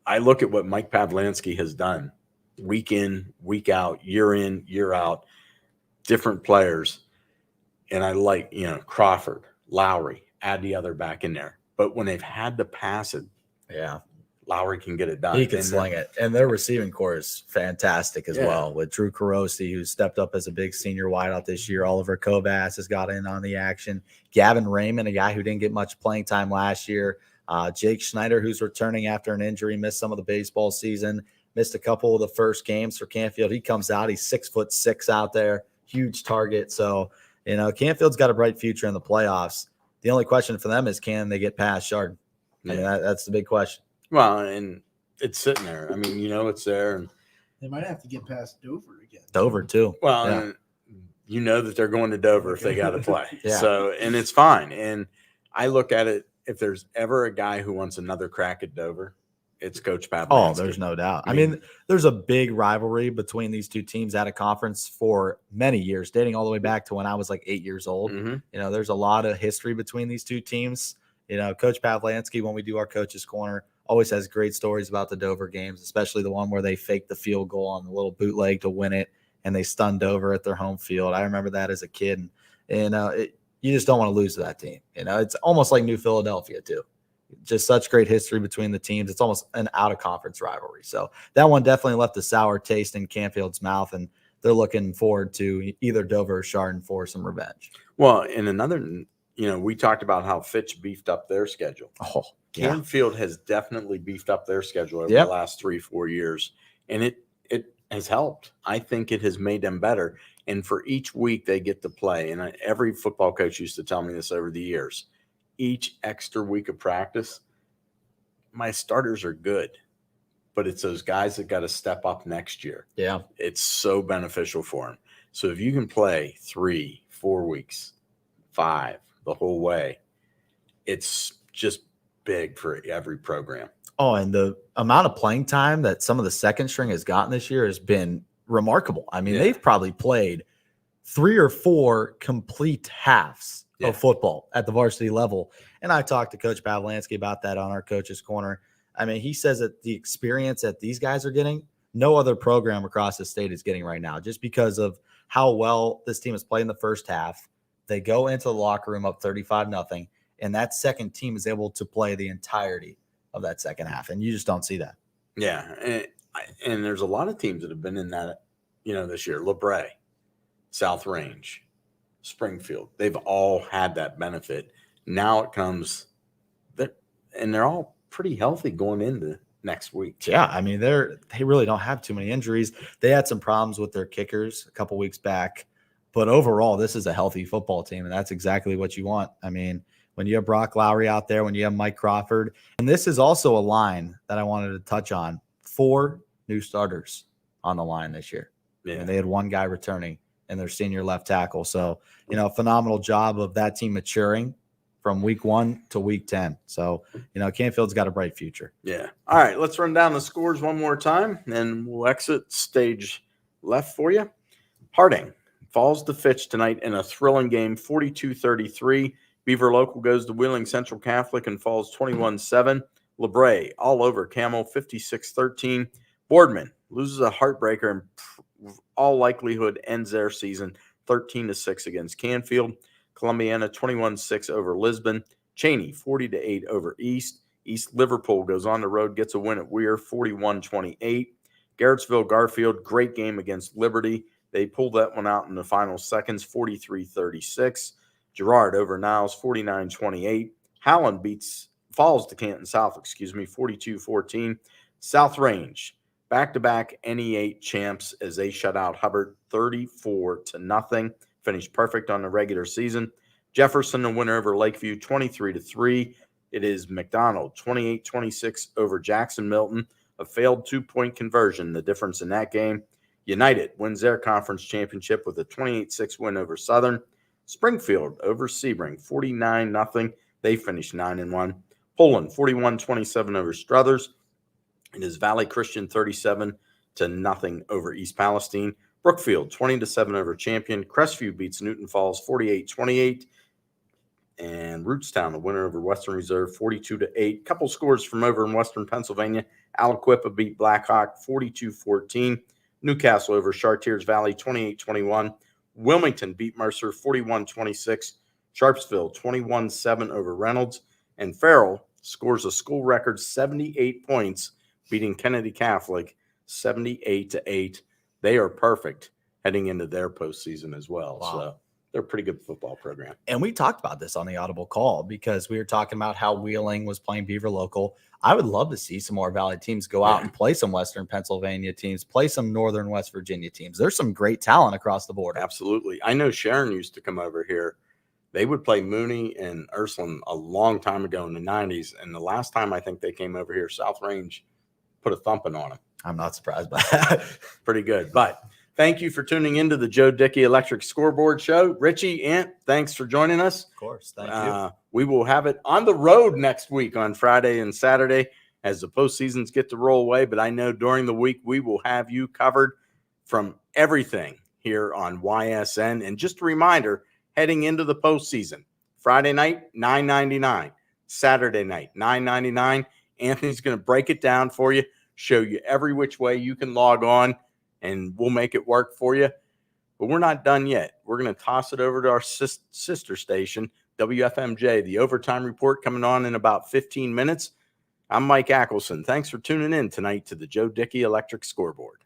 Speaker 1: I look at what Mike Pavlansky has done week in, week out, year in, year out, different players. And I like, Crawford, Lowry, add the other back in there. But when they've had to pass it,
Speaker 2: Yeah.
Speaker 1: Lowry can get it done.
Speaker 2: He can
Speaker 1: And
Speaker 2: sling it. And their receiving core is fantastic as
Speaker 1: Yeah.
Speaker 2: well with Drew Carosi, who stepped up as a big senior wideout this year. Oliver Kovas has got in on the action. Gavin Raymond, a guy who didn't get much playing time last year. Jake Schneider, who's returning after an injury, missed some of the baseball season, missed a couple of the first games for Canfield. He comes out, he's 6'6" out there, huge target. So, Canfield's got a bright future in the playoffs. The only question for them is, can they get past Chardon? I mean, that's the big question.
Speaker 1: Well, and it's sitting there. I mean, it's there. And
Speaker 3: They might have to get past Dover again.
Speaker 2: Dover, too.
Speaker 1: well,
Speaker 2: Yeah.
Speaker 1: and you know that they're going to Dover if they got to play.
Speaker 2: Yeah.
Speaker 1: So, and it's fine. And I look at it, if there's ever a guy who wants another crack at Dover, it's Coach Pavlansky.
Speaker 2: Oh, there's no doubt. I mean, there's a big rivalry between these two teams at a conference for many years, dating all the way back to when I was like 8 years old.
Speaker 1: Mhm.
Speaker 2: There's a lot of history between these two teams. Coach Pavlansky, when we do our Coach's Corner, always has great stories about the Dover games, especially the one where they faked the field goal on the little bootleg to win it, and they stunned Dover at their home field. I remember that as a kid. And you just don't want to lose to that team. It's almost like New Philadelphia, too. Just such great history between the teams. It's almost an out-of-conference rivalry. So that one definitely left a sour taste in Canfield's mouth, and they're looking forward to either Dover or Chardon for some revenge.
Speaker 1: Well, and another, we talked about how Fitch beefed up their schedule.
Speaker 2: Oh, yeah.
Speaker 1: Canfield has definitely beefed up their schedule over
Speaker 2: Yep.
Speaker 1: the last 3-4 years, and it has helped. I think it has made them better. And for each week they get to play, and every football coach used to tell me this over the years, each extra week of practice, my starters are good, but it's those guys that got to step up next year.
Speaker 2: Yeah.
Speaker 1: It's so beneficial for them. So if you can play 3-4 weeks, 5 the whole way, it's just big for every program.
Speaker 2: Oh, and the amount of playing time that some of the second string has gotten this year has been remarkable. I mean,
Speaker 1: Yeah.
Speaker 2: they've probably played 3 or 4 complete halves
Speaker 1: Yeah.
Speaker 2: of football at the varsity level. And I talked to Coach Pavlansky about that on our Coach's Corner. I mean, he says that the experience that these guys are getting, no other program across the state is getting right now, just because of how well this team has played in the first half. They go into the locker room up 35-0, and that second team is able to play the entirety of that second half, and you just don't see that.
Speaker 1: Yeah, and there's a lot of teams that have been in that, this year. LeBray, South Range, Springfield. They've all had that benefit. Now it comes that, and they're all pretty healthy going into next week.
Speaker 2: Yeah, I mean, they really don't have too many injuries. They had some problems with their kickers a couple weeks back, but overall, this is a healthy football team, and that's exactly what you want. I mean, when you have Brock Lowry out there, when you have Mike Crawford, and this is also a line that I wanted to touch on. 4 new starters on the line this year.
Speaker 1: Yeah.
Speaker 2: And they had 1 guy returning and their senior left tackle. So, phenomenal job of that team maturing from week 1 to week 10. So, Canfield's got a bright future.
Speaker 1: Yeah. All right, let's run down the scores one more time, and we'll exit stage left for you. Harding falls to Fitch tonight in a thrilling game, 42-33. Beaver Local goes to Wheeling Central Catholic and falls 21-7. LeBray all over Camel, 56-13. Boardman loses a heartbreaker and all likelihood ends their season 13-6 against Canfield. Columbiana 21-6 over Lisbon. Cheney 40-8 over East. East Liverpool goes on the road, gets a win at Weir, 41-28. Garrettsville Garfield, great game against Liberty. They pulled that one out in the final seconds, 43-36. Girard over Niles, 49-28. Howland falls to Canton South, 42-14. South Range, back-to-back NE8 champs as they shut out Hubbard 34-0. Finished perfect on the regular season. Jefferson, the winner over Lakeview, 23-3. It is McDonald, 28-26 over Jackson Milton. A failed 2-point conversion, the difference in that game. United wins their conference championship with a 28-6 win over Southern. Springfield over Sebring, 49-0. They finished 9-1. Poland, 41-27 over Struthers. It is Valley Christian, 37-0 over East Palestine. Brookfield, 20-7 over Champion. Crestview beats Newton Falls, 48-28. And Rootstown, the winner over Western Reserve, 42-8. Couple scores from over in Western Pennsylvania. Aliquippa beat Blackhawk, 42-14. Newcastle over Chartiers Valley, 28-21. Wilmington beat Mercer, 41-26. Sharpsville, 21-7 over Reynolds. And Farrell scores a school record 78 points, beating Kennedy Catholic 78-8. They are perfect heading into their postseason as well.
Speaker 2: Wow.
Speaker 1: So they're a pretty good football program.
Speaker 2: And we talked about this on the Audible Call because we were talking about how Wheeling was playing Beaver Local. I would love to see some more Valley teams go out and play some Western Pennsylvania teams, play some Northern West Virginia teams. There's some great talent across the board.
Speaker 1: Absolutely. I know Sharon used to come over here. They would play Mooney and Ursuline a long time ago in the 90s. And the last time I think they came over here, South Range put a thumping on them.
Speaker 2: I'm not surprised by that.
Speaker 1: Pretty good. But thank you for tuning into the Joe Dickey Electric Scoreboard Show. Richie, Ant, thanks for joining us.
Speaker 2: Of course. Thank you.
Speaker 1: We will have it on the road next week on Friday and Saturday as the postseasons get to roll away. But I know during the week we will have you covered from everything here on YSN. And just a reminder, heading into the postseason, Friday night, $9.99. Saturday night, $9.99. Anthony's going to break it down for you, show you every which way you can log on, and we'll make it work for you. But we're not done yet. We're going to toss it over to our sister station, WFMJ, the Overtime Report, coming on in about 15 minutes. I'm Mike Ackelson. Thanks for tuning in tonight to the Joe Dickey Electric Scoreboard.